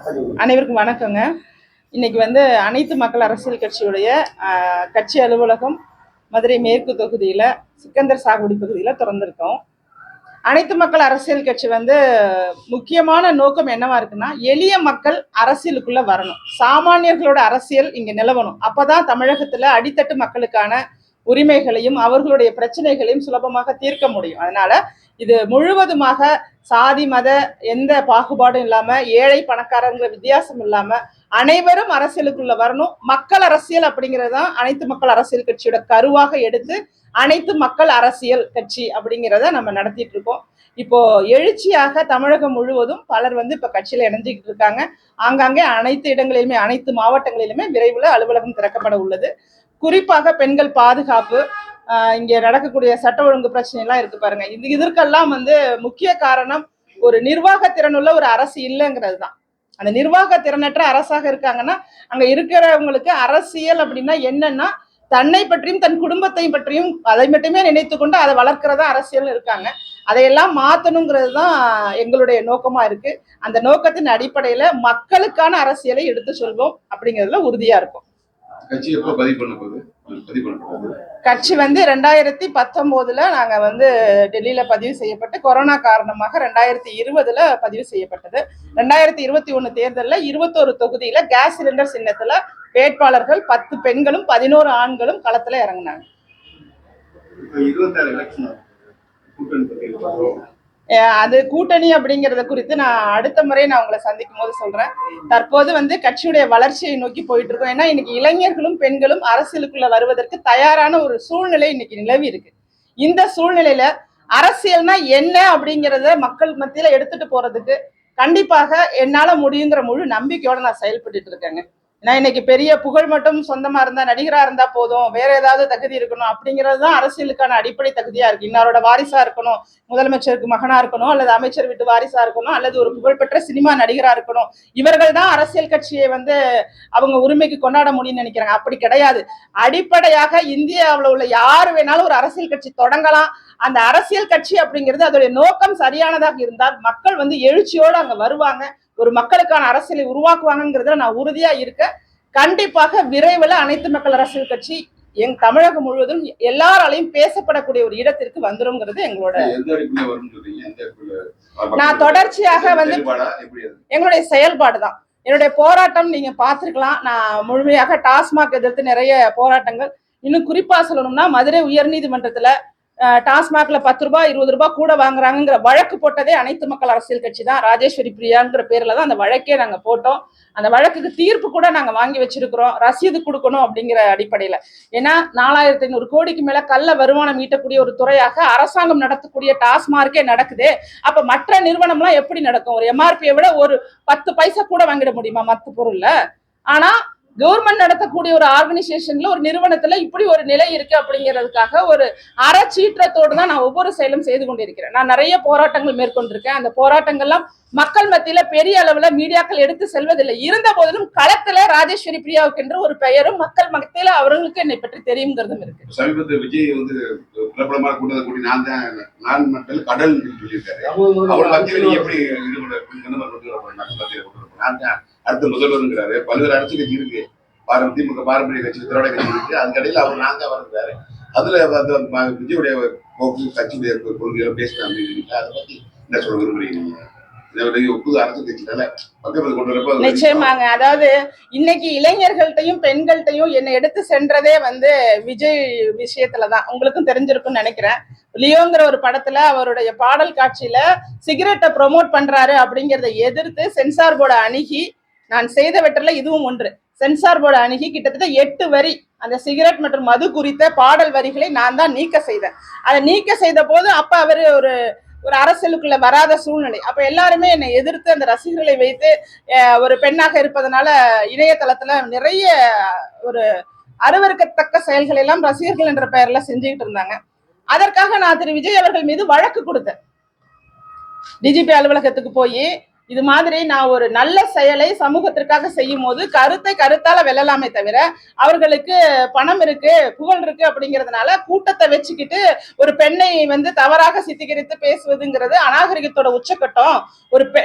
அனைவருக்கும் வணக்கங்க. இன்னைக்கு வந்து அனைத்து மக்கள் அரசியல் கட்சியுடைய கட்சி அலுவலகம் மதுரை மேற்கு தொகுதியில் சிக்கந்தர் சாகுபடி பகுதியில் திறந்திருக்கோம். அனைத்து மக்கள் அரசியல் கட்சி வந்து முக்கியமான நோக்கம் என்னவா இருக்குன்னா, எளிய மக்கள் அரசியலுக்குள்ள வரணும், சாமானியர்களோட அரசியல் இங்க நிலவணும். அப்பதான் தமிழகத்துல அடித்தட்டு மக்களுக்கான உரிமைகளையும் அவர்களுடைய பிரச்சனைகளையும் சுலபமாக தீர்க்க முடியும். அதனால இது முழுவதுமாக சாதி மத எந்த பாகுபாடும் இல்லாம, ஏழை பணக்காரங்கிற வித்தியாசம் இல்லாம அனைவரும் அரசியலுக்குள்ள வரணும். மக்கள் அரசியல் அப்படிங்கிறது தான் அனைத்து மக்கள் அரசியல் கட்சியோட கருவாக எடுத்து அனைத்து மக்கள் அரசியல் கட்சி அப்படிங்கிறத நம்ம நடத்திட்டு இருக்கோம். இப்போ எழுச்சியாக தமிழகம் முழுவதும் பலர் வந்து இப்ப கட்சியில இணைஞ்சிக்கிட்டு இருக்காங்க. ஆங்காங்கே அனைத்து இடங்களிலுமே, அனைத்து மாவட்டங்களிலுமே விரைவில் அலுவலகம் திறக்கப்பட உள்ளது. குறிப்பாக பெண்கள் பாதுகாப்பு, இங்க நடக்கக்கூடிய சட்ட ஒழுங்கு பிரச்சனை எல்லாம் இருக்கு பாருங்க. இதற்கெல்லாம் வந்து முக்கிய காரணம் ஒரு நிர்வாக திறனுள்ள ஒரு அரசு இல்லைங்கிறது தான். அந்த நிர்வாக திறனற்ற அரசாக இருக்காங்கன்னா, அங்க இருக்கிறவங்களுக்கு அரசியல் அப்படின்னா என்னன்னா, தன்னை பற்றியும் தன் குடும்பத்தையும் பற்றியும் அதை மட்டுமே நினைத்து கொண்டு அதை வளர்க்கிறதா அரசியல் இருக்காங்க. அதையெல்லாம் மாற்றணுங்கிறது தான் எங்களுடைய நோக்கமா இருக்கு. அந்த நோக்கத்தின் அடிப்படையில மக்களுக்கான அரசியலை எடுத்து சொல்வோம் அப்படிங்கிறதுல உறுதியா இருக்கும். கட்சி வந்து 2019 நாங்க வந்து டெல்லியில பதிவு செய்யப்பட்டு, கொரோனா காரணமாக 2020 பதிவு செய்யப்பட்டது. 2021 தேர்தலில் 21 தொகுதியில கேஸ் சிலிண்டர் சின்னத்துல வேட்பாளர்கள் 10 பெண்களும் 11 ஆண்களும் களத்துல இறங்கினாங்க. அது கூட்டணி அப்படிங்கறத குறித்து நான் அடுத்த முறை நான் உங்களை சந்திக்கும் போது சொல்றேன். தற்போது வந்து கட்சியுடைய வளர்ச்சியை நோக்கி போயிட்டு இருக்கோம். ஏன்னா இன்னைக்கு இளைஞர்களும் பெண்களும் அரசியலுக்குள்ள வருவதற்கு தயாரான ஒரு சூழ்நிலை இன்னைக்கு நிலவி இருக்கு. இந்த சூழ்நிலையில அரசியல்னா என்ன அப்படிங்கிறத மக்கள் மத்தியில எடுத்துட்டு போறதுக்கு கண்டிப்பாக என்னால முடியுங்கிற முழு நம்பிக்கையோட நான் செயல்பட்டு இருக்கேங்க. ஏன்னா இன்னைக்கு பெரிய புகழ் மட்டும் சொந்தமா இருந்தா, நடிகரா இருந்தா போதும், வேற ஏதாவது தகுதி இருக்கணும் அப்படிங்கிறது தான் அரசியலுக்கான அடிப்படை தகுதியா இருக்கு. இன்னாரோட வாரிசா இருக்கணும், முதலமைச்சருக்கு மகனா இருக்கணும், அல்லது அமைச்சர் வீட்டு வாரிசா இருக்கணும், அல்லது ஒரு புகழ்பெற்ற சினிமா நடிகரா இருக்கணும். இவர்கள் தான் அரசியல் கட்சியை வந்து அவங்க உரிமைக்கு கொண்டாட முடியும்னு நினைக்கிறாங்க. அப்படி கிடையாது. அடிப்படையாக இந்தியாவில் உள்ள யார் வேணாலும் ஒரு அரசியல் கட்சி தொடங்கலாம். அந்த அரசியல் கட்சி அப்படிங்கிறது அதோடைய நோக்கம் சரியானதாக இருந்தால் மக்கள் வந்து எழுச்சியோடு அங்க வருவாங்க, ஒரு மக்களுக்கான அரசியலை உருவாக்குவாங்கிறதுல நான் உறுதியா இருக்க. கண்டிப்பாக விரைவில் அனைத்து மக்கள் அரசியல் கட்சி தமிழகம் முழுவதும் எல்லாராலையும் பேசப்படக்கூடிய ஒரு இடத்திற்கு வந்துருங்கிறது எங்களோட. நான் தொடர்ச்சியாக வந்து எங்களுடைய செயல்பாடு தான் என்னுடைய போராட்டம். நீங்க பார்த்திருக்கலாம், நான் முழுமையாக டாஸ்மாக் எதிர்த்து நிறைய போராட்டங்கள், இன்னும் குறிப்பா சொல்லணும்னா மதுரை உயர்நீதிமன்றத்துல டாஸ்மாக்ல 10 ரூபாய் 20 ரூபாய் கூட வாங்குறாங்கிற வழக்கு போட்டதே அனைத்து மக்கள் அரசியல் கட்சி தான். ராஜேஸ்வரி பிரியாங்கிற பேர்ல தான் அந்த வழக்கே நாங்க போட்டோம். அந்த வழக்குக்கு தீர்ப்பு கூட நாங்க வாங்கி வச்சிருக்கிறோம், ரசீது கொடுக்கணும் அப்படிங்கிற அடிப்படையில. ஏன்னா 4500 கோடிக்கு மேல கள்ள வருமானம் ஈட்டக்கூடிய ஒரு துறையாக அரசாங்கம் நடத்தக்கூடிய டாஸ்மார்க்கே நடக்குது. அப்ப மற்ற நிறுவனம்லாம் எப்படி நடக்கும்? ஒரு எம்ஆர்பியை விட ஒரு 10 பைசா கூட வாங்கிட முடியுமா மற்ற பொருள்ல? ஆனா கவர்மெண்ட் நடத்தக்கூடிய ஒரு ஆர்கனைசேஷன்ல, ஒரு நிறுவனத்துல இப்படி ஒரு நிலை இருக்கு அப்படிங்கிறதுக்காக ஒரு அறச்சீற்றத்தோடு தான் நான் ஒவ்வொரு செயலும் செய்து கொண்டிருக்கிறேன். நான் நிறைய போராட்டங்கள் மேற்கொண்டிருக்கேன். அந்த போராட்டங்கள்லாம் மக்கள் மத்தியில பெரிய அளவுல மீடியாக்கள் எடுத்து செல்வதில்லை. இருந்த போதிலும் களத்துல ராஜேஸ்வரி பிரியாவுக்கு என்று ஒரு பெயரும் மக்கள் மத்தியில அவர்களுக்கு என்னை பற்றி தெரியுங்கிறதும் இருக்கு. சமீபத்தில் விஜய் வந்து பிரபலமான கூட்டத்தை கூட்டி நான் மக்கள் கடல் சொல்லியிருக்காரு. அவர் மத்தியில் எப்படி அடுத்த முதல்வருங்கிறாரு. பல்வேறு அரசு கட்சி இருக்கு, திமுக பாரம்பரிய கட்சி, திராவிட கட்சி இருக்கு. அதுக்கடையில் அவர் நாங்க வருகிறாரு. அதுல விஜயுடைய போக்கு, கட்சியுடைய கொள்கைகளை பேசலாம் அப்படின்னு அதை பத்தி என்ன சொல்ல விரும்புறீங்க? நிச்சயமாங்க. அதாவது இன்னைக்கு இளைஞர்கள்ட்டையும் பெண்கள்ட்டையும் என்னை எடுத்து சென்றதே வந்து விஜய் விஷயத்துலதான். உங்களுக்கும் தெரிஞ்சிருக்கும்னு நினைக்கிறேன். லியோங்கிற ஒரு படத்துல அவருடைய பாடல் காட்சியில சிகரெட்டை ப்ரொமோட் பண்றாரு அப்படிங்கறத எதிர்த்து சென்சார் போர்டை அணுகி, நான் செய்தவற்றில் இதுவும் ஒன்று, சென்சார் போர்டை அணுகி கிட்டத்தட்ட 8 வரி அந்த சிகரெட் மற்றும் மது குறித்த பாடல் வரிகளை நான் தான் நீக்க செய்தேன். அதை நீக்க செய்த போது அப்ப அவரு ஒரு அரசியலுக்குள்ள வராத சூழ்நிலை. அப்ப எல்லாருமே என்னை எதிர்த்து அந்த ரசிகர்களை வைத்து, ஒரு பெண்ணாக இருப்பதனால இணையதளத்துல நிறைய ஒரு அருவருக்கத்தக்க செயல்கள் எல்லாம் ரசிகர்கள் என்ற பெயர்ல செஞ்சுக்கிட்டு இருந்தாங்க. அதற்காக நான் திரு விஜய் அவர்கள் மீது வழக்கு கொடுத்தேன். டிஜிபி அலுவலகத்துக்கு போய் இது மாதிரி நான் ஒரு நல்ல செயலை சமூகத்திற்காக செய்யும் போது கருத்தால வெல்லலாமே தவிர அவர்களுக்கு பணம் இருக்கு புகழ் இருக்கு அப்படிங்கிறதுனால கூட்டத்தை வச்சுக்கிட்டு ஒரு பெண்ணை வந்து தவறாக சித்தரித்து பேசுவதுங்கிறது அநாகரிகத்தோட உச்சக்கட்டம்.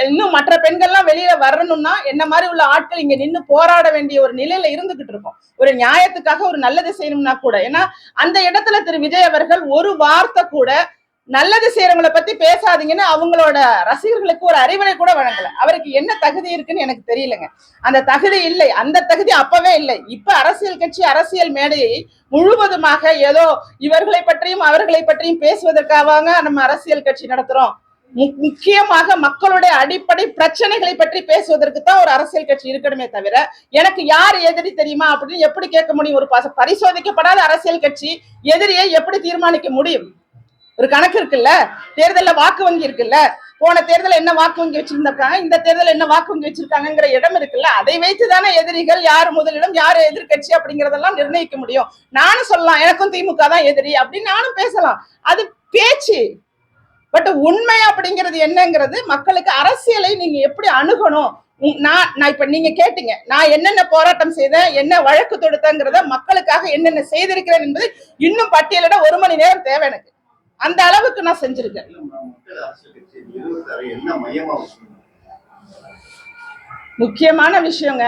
இன்னும் மற்ற பெண்கள்லாம் வெளியில வரணும்னா என்ன மாதிரி உள்ள ஆட்கள் இங்க நின்று போராட வேண்டிய ஒரு நிலையில இருந்துகிட்டு இருக்கோம். ஒரு நியாயத்துக்காக ஒரு நல்லது செய்யணும்னா கூட. ஏன்னா அந்த இடத்துல திரு விஜய் அவர்கள் ஒரு வார்த்தை கூட நல்லது செய்யறவங்களை பத்தி பேசாதீங்கன்னு அவங்களோட ரசிகர்களுக்கு ஒரு அறிவுரை கூட வழங்கல. அவருக்கு என்ன தகுதி இருக்குன்னு எனக்கு தெரியலங்க. அந்த தகுதி இல்லை, அந்த தகுதி அப்பவே இல்லை. இப்ப அரசியல் கட்சி அரசியல் மேடையை முழுவதுமாக ஏதோ இவர்களை பற்றியும் அவர்களை பற்றியும் பேசுவதற்காக நம்ம அரசியல் கட்சி நடத்துறோம். முக்கியமாக மக்களுடைய அடிப்படை பிரச்சனைகளை பற்றி பேசுவதற்கு தான் ஒரு அரசியல் கட்சி இருக்கணுமே தவிர எனக்கு யார் எதிரி தெரியுமா அப்படின்னு எப்படி கேட்க முடியும்? ஒரு பரிசோதிக்கப்படாத அரசியல் கட்சி எதிரியை எப்படி தீர்மானிக்க முடியும்? ஒரு கணக்கு இருக்குல்ல, தேர்தலில் வாக்கு வங்கி இருக்குல்ல, போன தேர்தலில் என்ன வாக்கு வங்கி வச்சிருந்திருக்காங்க, இந்த தேர்தலில் என்ன வாக்கு வங்கி வச்சிருக்காங்கிற இடம் இருக்குல்ல, அதை வைத்துதானே எதிரிகள் யார் முதலிடம் யார் எதிர்கட்சி அப்படிங்கறதெல்லாம் நிர்ணயிக்க முடியும். நானும் சொல்லலாம் எனக்கும் திமுக தான் எதிரி அப்படின்னு நானும் பேசலாம், அது பேச்சு. பட் உண்மை அப்படிங்கிறது என்னங்கிறது மக்களுக்கு அரசியலை நீங்க எப்படி அணுகணும். நான் இப்ப நீங்க கேட்டீங்க நான் என்னென்ன போராட்டம் செய்தேன், என்ன வழக்கு தொடுத்தங்கிறத மக்களுக்காக என்னென்ன செய்திருக்கிறேன் என்பது இன்னும் பட்டியலிட 1 மணி நேரம் தேவை எனக்கு. அந்த அளவுக்கு நான் செஞ்சிருக்கேன். முக்கியமான விஷயங்க,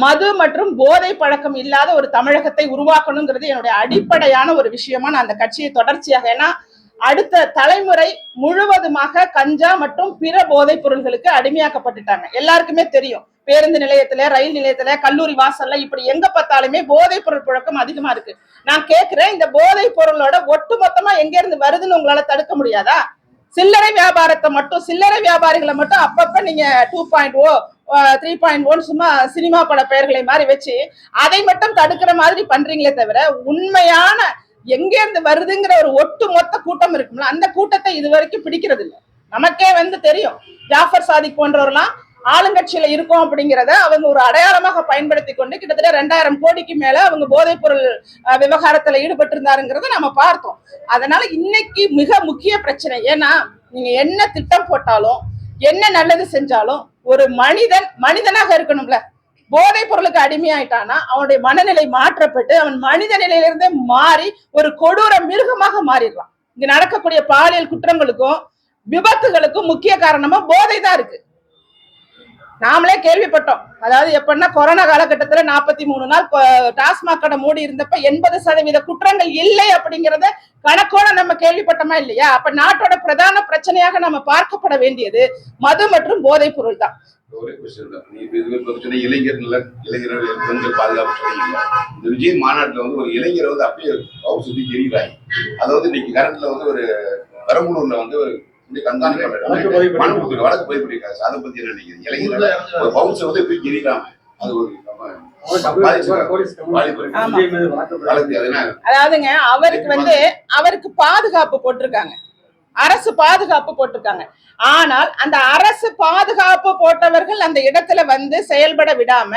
மது மற்றும் போதை பழக்கம் இல்லாத ஒரு தமிழகத்தை உருவாக்கணுங்கிறது என்னுடைய அடிப்படையான ஒரு விஷயமா நான் அந்த கட்சியை தொடர்ச்சியாக, ஏன்னா அடுத்த தலைமுறை முழுவதுமாக கஞ்சா மற்றும் பிற போதைப் பொருள்களுக்கு அடிமையாக்கப்பட்டுட்டாங்க. எல்லாருக்குமே தெரியும், பேருந்து நிலையத்துல, ரயில் நிலையத்துல, கல்லூரி வாசல்ல, இப்படி எங்க பார்த்தாலுமே போதைப் பொருள் புழக்கம் அதிகமா இருக்கு. நான் கேட்கிறேன், இந்த போதைப் பொருளோட ஒட்டு மொத்தமா எங்க இருந்து வருதுன்னு உங்களால தடுக்க முடியாதா? சில்லறை வியாபாரத்தை மட்டும், சில்லறை வியாபாரிகளை மட்டும் அப்பப்ப நீங்க 2.0 3.1 சும்மா சினிமா பட பெயர்களை மாதிரி வச்சு அதை மட்டும் தடுக்கிற மாதிரி பண்றீங்களே தவிர உண்மையான எங்க இருந்து வருதுங்கிற ஒரு ஒட்டு மொத்த கூட்டம் இருக்கும்ல, அந்த கூட்டத்தை இது வரைக்கும் பிடிக்கிறது இல்லை. நமக்கே வந்து தெரியும், ஜாஃபர் சாதிக் போன்றவர்லாம் ஆளுங்கட்சியில இருக்கும் அப்படிங்கிறத அவங்க ஒரு அடையாளமாக பயன்படுத்தி கொண்டு கிட்டத்தட்ட 2000 கோடிக்கு மேல அவங்க போதைப் பொருள் விவகாரத்துல ஈடுபட்டு இருந்தாருங்கிறத நம்ம பார்த்தோம். அதனால இன்னைக்கு மிக முக்கிய பிரச்சனை, ஏன்னா நீங்க என்ன திட்டம் போட்டாலும் என்ன நல்லது செஞ்சாலும் ஒரு மனிதனாக இருக்கணும்ல. போதைப் பொருளுக்கு அடிமையாயிட்டானா அவனுடைய மனநிலை மாற்றப்பட்டு அவன் மனித நிலையிலிருந்தே மாறி ஒரு கொடூர மிருகமாக மாறிடலாம். இங்க நடக்கக்கூடிய பாலியல் குற்றங்களுக்கும் விபத்துகளுக்கும் முக்கிய காரணமா போதை தான் இருக்கு. நாமளே கேள்விப்பட்டோம், அதாவது எப்படின்னா கொரோனா காலகட்டத்துல 43 நாள் டாஸ்மாக் கடை மூடி இருந்தப்ப 80% குற்றங்கள் இல்லை அப்படிங்கறத கணக்கோட நம்ம கேள்விப்பட்டோமா இல்லையா? அப்ப நாட்டோட பிரதான பிரச்சனையாக நம்ம பார்க்கப்பட வேண்டியது மது மற்றும் போதைப் பொருள் தான். ஒரே கொஸ்டின் தான், நீ இளைஞர்கள் பெண்கள் பாதுகாப்பு சொன்னீங்க. இந்த விஜய் மாநாட்டுல வந்து ஒரு இளைஞரை வந்து அப்படியே அவர் சுத்தி எரிகிறாங்க. அதாவது இன்னைக்கு கரண்ட்ல வந்து ஒரு பெரம்பலூர்ல வந்து ஒரு வழக்கு பதிவு பண்ணிருக்காங்க. அதை பத்தி என்ன நினைக்கிறீங்க? இளைஞர்கள் ஒரு பவுன்சர் வந்து எப்படி எரிகிறாங்க, அது ஒரு அதாவதுங்க அவருக்கு பாதுகாப்பு போட்டிருக்காங்க, அரசு பாதுகாப்பு போட்டிருக்காங்க. ஆனால் அந்த அரசு பாதுகாப்பு போட்டவர்கள் அந்த இடத்துல வந்து செயல்பட விடாம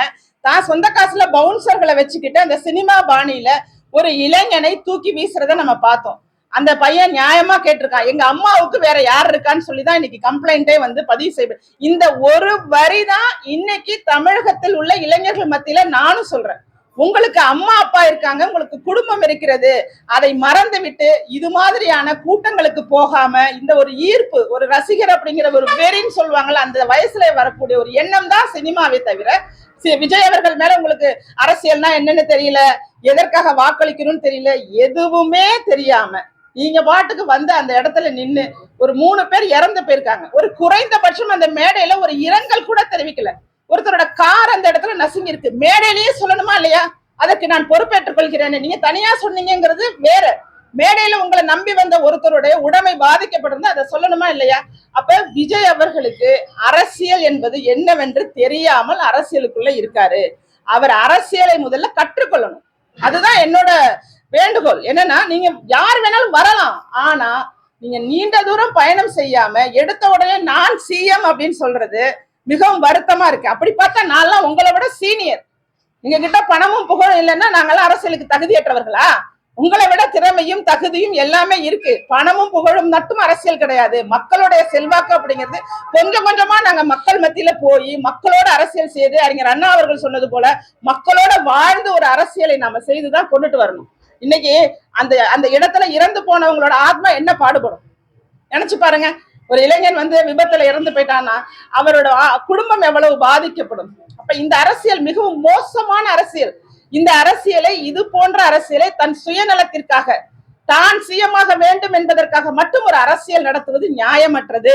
தான் சொந்த காசுல பவுன்சர்களை வச்சுக்கிட்டு அந்த சினிமா பாணியில ஒரு இளைஞனை தூக்கி வீசுறத நம்ம பார்த்தோம். அந்த பையன் நியாயமா கேட்டிருக்கான், எங்க அம்மாவுக்கு வேற யார் இருக்கான்னு சொல்லிதான் இன்னைக்கு கம்ப்ளைண்டே வந்து பதிவு செய்ய. இந்த ஒரு வரிதான் இன்னைக்கு தமிழகத்தில் உள்ள இளைஞர்கள் மத்தியில நானும் சொல்றேன், உங்களுக்கு அம்மா அப்பா இருக்காங்க, உங்களுக்கு குடும்பம் இருக்கிறது, அதை மறந்து விட்டு இது மாதிரியான கூட்டங்களுக்கு போகாம இந்த ஒரு ஈர்ப்பு, ஒரு ரசிகர் அப்படிங்கிற ஒரு வெறின்னு சொல்லுவாங்கல்ல, அந்த வயசுல வரக்கூடிய ஒரு எண்ணம் தான் சினிமாவே தவிர விஜய் அவர்கள் மேல உங்களுக்கு அரசியல்னா என்னன்னு தெரியல, எதற்காக வாக்களிக்கணும்னு தெரியல, எதுவுமே தெரியாம நீங்க பாட்டுக்கு வந்து அந்த இடத்துல நின்னு ஒரு 3 பேர் இறந்து போயிருக்காங்க. ஒரு குறைந்தபட்சம் அந்த மேடையில ஒரு இரங்கல் கூட தெரிவிக்கல. ஒருத்தரோட கார் அந்த இடத்துல நசுங்கி இருக்கு, மேடையிலேயே சொல்லணுமா இல்லையா? அதற்கு நான் பொறுப்பேற்றுக் கொள்கிறேன். நீங்க தனியா சொன்னீங்கிறது வேற, மேடையில உங்களை நம்பி வந்த ஒருத்தருடைய உடைமை பாதிக்கப்பட்டிருந்தா அதை சொல்லணுமா இல்லையா? அப்ப விஜய் அவர்களுக்கு அரசியல் என்பது என்னவென்று தெரியாமல் அரசியலுக்குள்ள இருக்காரு. அவர் அரசியலை முதல்ல கற்றுக்கொள்ளணும், அதுதான் என்னோட வேண்டுகோள். என்னன்னா நீங்க யார் வேணாலும் வரலாம், ஆனா நீங்க நீண்ட தூரம் பயணம் செய்யாம எடுத்த உடனே நான் சிஎம் அப்படின்னு சொல்றது மிகவும் வருத்தமா இருக்கு. அப்படி பார்த்தா நான்லாம் உங்களை விட சீனியர், நீங்க கிட்ட பணமும் புகழும் இல்லைன்னா நாங்கெல்லாம் அரசியலுக்கு தகுதியற்றவர்களா? உங்களை விட திறமையும் தகுதியும் எல்லாமே இருக்கு. பணமும் புகழும் மட்டும் அரசியல் கிடையாது. மக்களுடைய செல்வாக்கு அப்படிங்கிறது கொஞ்சம் கொஞ்சமா நாங்க மக்கள் மத்தியில போய் மக்களோட அரசியல் செய்து, அறிஞர் அண்ணா அவர்கள் சொன்னது போல மக்களோட வாழ்ந்து ஒரு அரசியலை நாம செய்துதான் கொண்டுட்டு வரணும். இன்னைக்கு அந்த அந்த இடத்துல இறந்து போனவங்களோட ஆத்மா என்ன பாடுபடும் நினைச்சு பாருங்க. ஒரு இளைஞன் வந்து விபத்துல இறந்து போயிட்டான்னா அவரோட குடும்பம் எவ்வளவு பாதிக்கப்படும். அப்ப இந்த அரசியல் மிகவும் மோசமான அரசியல். இந்த அரசியலை, இது போன்ற அரசியலை தன் சுயநலத்திற்காக, தான் சுயமாக வேண்டும் என்பதற்காக மட்டும் ஒரு அரசியல் நடத்துவது நியாயமற்றது.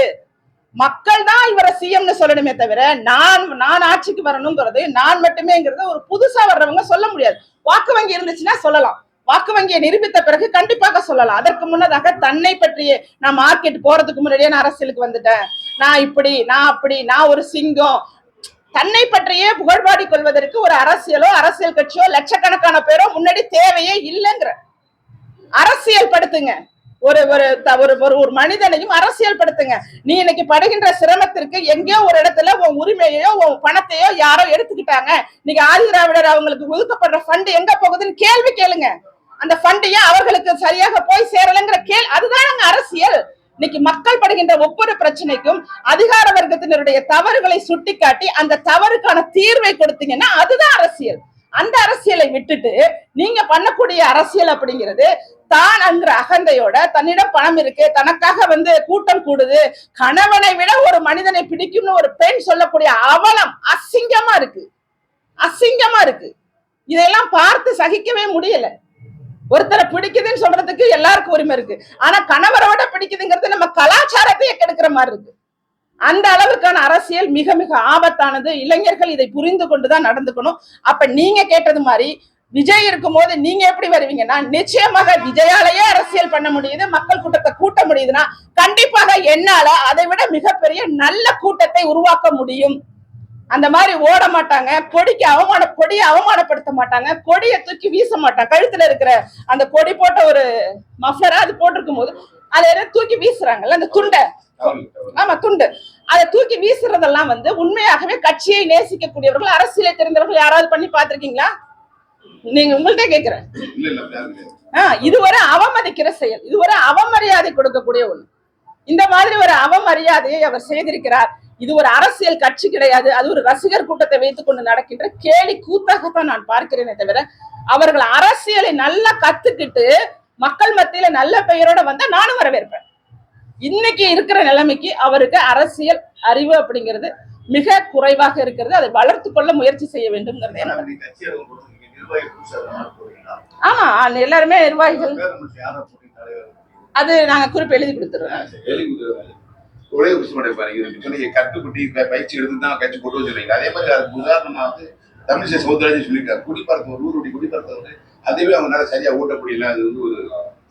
மக்கள் தான் இவரை சிஎம்னு சொல்லணுமே தவிர நான் ஆட்சிக்கு வரணுங்கிறது, நான் மட்டுமேங்கிறது ஒரு புதுசா வர்றவங்க சொல்ல முடியாது. வாக்கு வங்கி இருந்துச்சுன்னா சொல்லலாம், வாக்கு வங்கியை நிரூபித்த பிறகு கண்டிப்பாக சொல்லலாம். அதற்கு முன்னதாக தன்னை பற்றியே, நான் மார்க்கெட் போறதுக்கு முன்னாடியே நான் அரசியலுக்கு வந்துட்டேன், நான் இப்படி, நான் அப்படி, நான் ஒரு சிங்கம், தன்னை பற்றியே புகழ்பாடி கொள்வதற்கு ஒரு அரசியலோ அரசியல் கட்சியோ லட்சக்கணக்கான பேரோ முன்னாடி தேவையே இல்லைங்கிற. அரசியல் படுத்துங்க, ஒரு ஒரு மனிதனையும் அரசியல் படுத்துங்க. நீ இன்னைக்கு படுகின்ற சிரமத்திற்கு எங்கேயோ ஒரு இடத்துல உன் உரிமையோ உன் பணத்தையோ யாரோ எடுத்துக்கிட்டாங்க, இன்னைக்கு ஆதிதிராவிடர் அவங்களுக்கு ஒதுக்கப்படுற ஃபண்ட் எங்க போகுதுன்னு கேள்வி கேளுங்க. அந்த ஃபண்டையும் அவர்களுக்கு சரியாக போய் சேரலங்கிற அதுதான் அரசியல். இன்னைக்கு மக்கள் படுகின்ற ஒவ்வொரு பிரச்சனைக்கும் அதிகார வர்க்கத்தினருடைய தவறுகளை சுட்டிக்காட்டி அந்த தவறுக்கான தீர்வை கொடுத்தீங்கன்னா அதுதான் அரசியல். அந்த அரசியலை விட்டுட்டு நீங்க பண்ணக்கூடிய அரசியல் அப்படிங்கிறது தான் என்கிற அகந்தையோட, தன்னிடம் பணம் இருக்கு, தனக்காக வந்து கூட்டம் கூடுது, கணவனை விட ஒரு மனிதனை பிடிக்கும்னு ஒரு பெண் சொல்லக்கூடிய அவலம் அசிங்கமா இருக்கு, அசிங்கமா இருக்கு. இதெல்லாம் பார்த்து சகிக்கவே முடியல. ஒருத்தரை பிடிக்குதுன்னு சொல்றதுக்கு எல்லாருக்கும் உரிமை இருக்கு, ஆனா கணவரோட பிடிக்குதுங்கிறது நம்ம கலாச்சாரத்தையே கெடுக்கிற மாதிரி இருக்கு. அந்த அளவுக்கான அரசியல் மிக மிக ஆபத்தானது. இளைஞர்கள் இதை புரிந்து கொண்டுதான் நடந்துக்கணும். அப்ப நீங்க கேட்டது மாதிரி விஜய் இருக்கும் போது நீங்க எப்படி வருவீங்கன்னா, நிச்சயமாக விஜயாலேயே அரசியல் பண்ண முடியுது, மக்கள் கூட்டத்தை கூட்ட முடியுதுன்னா கண்டிப்பாக என்னால அதை விட மிகப்பெரிய நல்ல கூட்டத்தை உருவாக்க முடியும். அந்த மாதிரி ஓட மாட்டாங்க, கொடியை அவமானப்படுத்த மாட்டாங்க, கொடியை தூக்கி வீச மாட்டாங்க. கழுத்துல இருக்கிற அந்த கொடி போட்ட ஒரு மஃப்ளரா அது போட்டிருக்கும் போது அதை தூக்கி வீசுறாங்கல்ல, அந்த துண்டை, ஆமா துண்டு, அதை தூக்கி வீசுறதெல்லாம் வந்து உண்மையாகவே கட்சியை நேசிக்கக்கூடியவர்கள், அரசியலை தெரிந்தவர்கள் யாராவது பண்ணி பார்த்திருக்கீங்களா? நீங்க உங்கள்கிட்ட கேக்குறேன். இது ஒரு அவமதிக்கிற செயல், இது ஒரு அவமரியாதை கொடுக்கக்கூடிய ஒண்ணு. இந்த மாதிரி ஒரு அவமரியாதையை அவர் செய்திருக்கிறார். இது ஒரு அரசியல் கட்சி கிடையாது, அது ஒரு ரசிகர் கூட்டத்தை வைத்துக் கொண்டு நடக்கின்ற கேலி கூத்தாகத்தான் நான் பார்க்கிறேனே தவிர, அவர்கள் அரசியலை நல்லா கத்துக்கிட்டு மக்கள் மத்தியில நல்ல பெயரோட வந்தா நானும் வரவேற்பேன். இன்னைக்கு இருக்கிற நிலைமைக்கு அவருக்கு அரசியல் அறிவு அப்படிங்கிறது மிக குறைவாக இருக்கிறது. அதை வளர்த்து கொள்ள முயற்சி செய்ய வேண்டும். ஆமா, எல்லாருமே நிர்வாகிகள். அது நாங்க குறிப்பு எழுதி கொடுத்துருவோம். ஒரே விஷயம் கட்டுக்குட்டி பயிற்சி எடுத்துதான் கட்சி கொண்டு வச்சிருக்கீங்க. அதே மாதிரி அதுக்கு உதாரணமா வந்து தமிழிசை சௌந்தரராஜன் சொல்லியிருக்காரு, குடிப்பறக்க ஒரு ஊருடைய குடிப்பறக்க வந்து அதுவே அவங்களால சரியா ஓட்ட முடியல. அது வந்து ஒரு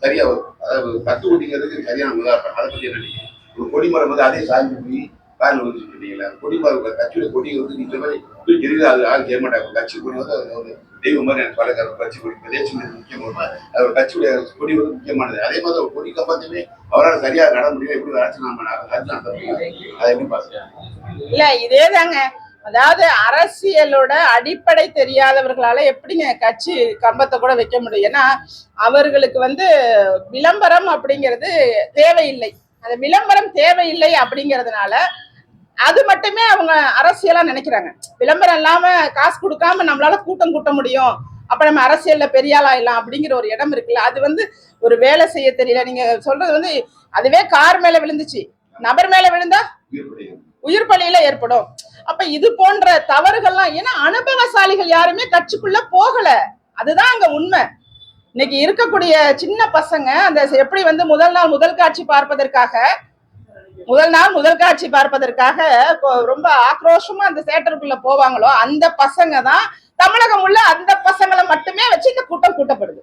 சரியா அதாவது கட்டுக்குட்டிங்கிறதுக்கு சரியான உதாரணம். அதை பத்தி என்ன நினைக்கிறீங்க? ஒரு கொடிமரம் வந்து அதே சாய்ந்து போய் காரில் வந்து சொல்லிட்டீங்களா? கொடிமரம் கட்சியுடைய கொடி வந்து நீங்க மாதிரி தெரியுது, அது ஆள் செய்ய மாட்டாங்க. கட்சி கொடி வந்து ஒரு தெய்வம் மாதிரி எனக்கு பழக்கார கட்சி கொடி பிரதேசம் முக்கியமா, அது ஒரு கட்சியுடைய கொடி வந்து முக்கியமானது. அதே மாதிரி ஒரு கொடி கம்பத்துமே அவரால் சரியா நட முடியல. எப்படி அரசு அதை எப்படி பாக்குறேன்? இல்ல, இதேதாங்க. அதாவது அரசியலோட அடிப்படை தெரியாதவர்களால எப்படிங்க கட்சி கம்பத்தை கூட வைக்க முடியும்? ஏன்னா அவர்களுக்கு வந்து விளம்பரம் அப்படிங்கிறது தேவையில்லை. அந்த விளம்பரம் தேவையில்லை அப்படிங்கிறதுனால அது மட்டுமே அவங்க அரசியலா நினைக்கிறாங்க. விளம்பரம் இல்லாம காசு கொடுக்காம நம்மளால கூட்டம் கூட்ட முடியும், அப்ப நம்ம அரசியல்ல பெரிய ஆளாயிடலாம் அப்படிங்கிற ஒரு இடம் இருக்குல்ல, அது வந்து ஒரு வேலை செய்ய தெரியல. நீங்க சொல்றது வந்து அதுவே கார் மேல விழுந்துச்சு, நபர் மேல விழுந்தா உயிர் பலியில ஏற்படும். அப்ப இது போன்ற தவறுகள்லாம், ஏன்னா அனுபவசாலிகள் யாருமே கட்சிக்குள்ள போகல, அதுதான் அங்க உண்மை. இன்னைக்கு இருக்கக்கூடிய சின்ன பசங்க அந்த எப்படி வந்து முதல் நாள் முதல் காட்சி பார்ப்பதற்காக ரொம்ப ஆக்ரோஷமா அந்த தியேட்டருக்குள்ள போவாங்களோ அந்த பசங்க தான் தமிழகம் உள்ள அந்த பசங்களை மட்டுமே வச்சு இந்த கூட்டம் கூட்டப்படுது.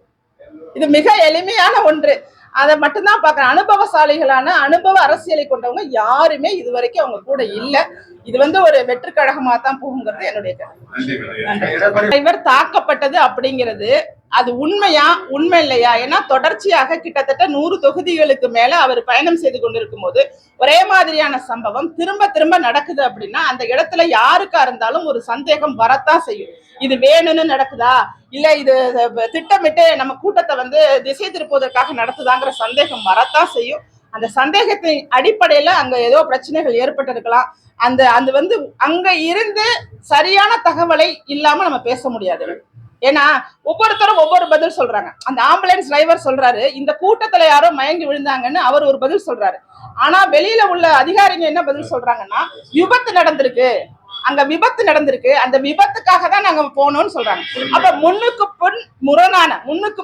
இது மிக எளிமையான ஒன்று. அதை மட்டும்தான் பார்க்கறேன். அனுபவசாலிகளான அனுபவ அரசியலை கொண்டவங்க யாருமே இதுவரைக்கும் அவங்க கூட இல்லை. இது வந்து ஒரு வெற்றி கழகமா தான் போகுங்கிறது என்னுடைய கருத்து. இவர் தாக்கப்பட்டது அப்படிங்கிறது அது உண்மையா உண்மை இல்லையா? ஏன்னா தொடர்ச்சியாக கிட்டத்தட்ட 100 தொகுதிகளுக்கு மேல அவர் பயணம் செய்து கொண்டிருக்கும் போது ஒரே மாதிரியான சம்பவம் திரும்ப திரும்ப நடக்குது அப்படின்னா அந்த இடத்துல யாருக்கா இருந்தாலும் ஒரு சந்தேகம் வரத்தான் செய்யும். இது வேணும்னு நடக்குதா, இல்ல இது திட்டமிட்டு நம்ம கூட்டத்தை வந்து திசை திருப்புவதற்காக நடத்துதாங்கிற சந்தேகம் வரத்தான் செய்யும். அந்த சந்தேகத்தின் அடிப்படையில அங்க ஏதோ பிரச்சனைகள் ஏற்பட்டிருக்கலாம். அந்த அது வந்து அங்க இருந்து சரியான தகவலை இல்லாம நம்ம பேச முடியாது. ஏன்னா ஒவ்வொருத்தரும் ஒவ்வொரு பதில் சொல்றாங்க. அந்த ஆம்புலன்ஸ் டிரைவர் சொல்றாரு இந்த கூட்டத்துல யாரோ மயங்கி விழுந்தாங்கன்னு அவர் ஒரு பதில் சொல்றாரு. ஆனா வெளியில உள்ள அதிகாரிங்க என்ன பதில் சொல்றாங்கன்னா விபத்து நடந்திருக்கு, அங்க விபத்து நடந்திருக்கு, அந்த விபத்துக்காக தான் நாங்க போனோம்னு சொல்றாங்க. அப்ப முன்னுக்கு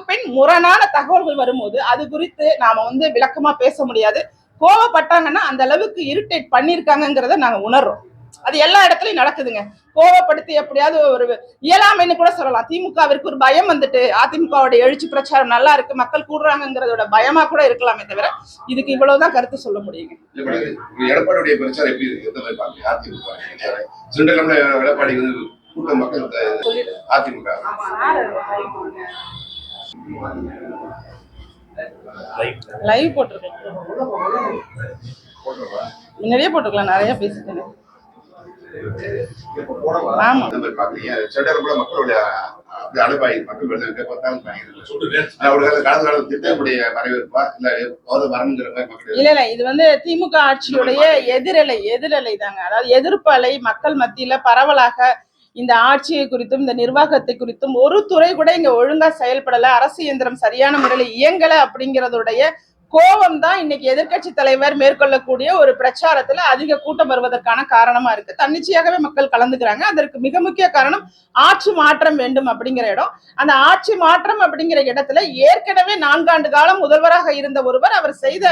பின் முரணான தகவல்கள் வரும்போது அது குறித்து நாம வந்து விளக்கமா பேச முடியாது. கோவப்பட்டாங்கன்னா அந்த அளவுக்கு இரிட்டேட் பண்ணிருக்காங்கிறத நாங்க உணர்றோம். அது எல்லா இடத்துலயும் நடக்குதுங்க. கோவப்படுத்தி எப்படியாவது ஒரு இயலாமைன்னு கூட சொல்லலாம். திமுகவிற்கு ஒரு பயம் வந்துட்டு அதிமுகவுடைய எழுச்சி பிரச்சாரம் நல்லா இருக்கு, மக்கள் கூடுறாங்கிறதோட பயமா கூட இருக்கலாமே தவிர இதுக்கு இவ்வளவுதான் கருத்து சொல்ல முடியுங்க. எடப்பாடியுடைய பிரச்சாரம் எப்படி இருக்கு? எந்த மாதிரி பாருங்க அதிமுக எடப்பாடி கூட்ட மக்கள் அதிமுக லைவ் போட்டிருக்கேன், முன்னாடியே போட்டிருக்கலாம், நிறைய பேசிட்டேன். ஆமா மக்களுடைய அனுபாயி மக்கள் வரவேற்பா இல்ல இது வந்து திமுக ஆட்சியுடைய எதிரலை தாங்க. அதாவது எதிர்ப்பு அலை மக்கள் மத்தியில பரவலாக இந்த ஆட்சியை குறித்தும் இந்த நிர்வாகத்தை குறித்தும் ஒரு துறை கூட இங்க ஒழுங்கா செயல்படல, அரசு இயந்திரம் சரியான முறையில் இயங்கல அப்படிங்கிறதுடைய கோபம் தான் இன்னைக்கு எதிர்கட்சி தலைவர் மேற்கொள்ளக்கூடிய ஒரு பிரச்சாரத்துல அதிக கூட்டம் வருவதற்கான காரணமா இருக்கு. தன்னிச்சையாகவே மக்கள் கலந்துக்கிறாங்க. அதற்கு மிக முக்கிய காரணம் ஆட்சி மாற்றம் வேண்டும் அப்படிங்கிற இடம். அந்த ஆட்சி மாற்றம் அப்படிங்கிற இடத்துல ஏற்கனவே 4 ஆண்டு காலம் முதல்வராக இருந்த ஒருவர் அவர் செய்த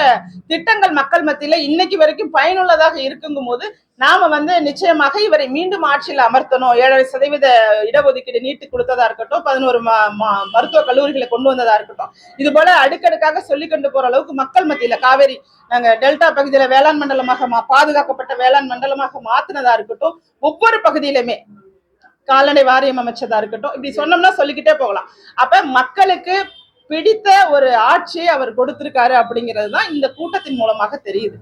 திட்டங்கள் மக்கள் மத்தியில இன்னைக்கு வரைக்கும் பயனுள்ளதாக இருக்குங்கும் போது நாம வந்து நிச்சயமாக இவரை மீண்டும் ஆட்சியில் அமர்த்தணும். 7% இடஒதுக்கீடு நீட்டு கொடுத்ததா இருக்கட்டும், 11 மருத்துவ கல்லூரிகளை கொண்டு வந்ததா இருக்கட்டும், இது போல அடுக்கடுக்காக சொல்லிக் கொண்டு போற அளவுக்கு மக்கள் மத்தியில காவேரி நாங்க டெல்டா பகுதியில வேளாண் மண்டலமாக பாதுகாக்கப்பட்ட வேளாண் மண்டலமாக மாத்தினதா இருக்கட்டும், ஒவ்வொரு பகுதியிலுமே கால்நடை வாரியம் அமைச்சதா இருக்கட்டும், இப்படி சொன்னோம்னா சொல்லிக்கிட்டே போகலாம். அப்ப மக்களுக்கு பிடித்த ஒரு ஆட்சியை அவர் கொடுத்திருக்காரு அப்படிங்கிறது தான் இந்த கூட்டத்தின் மூலமாக தெரியுது.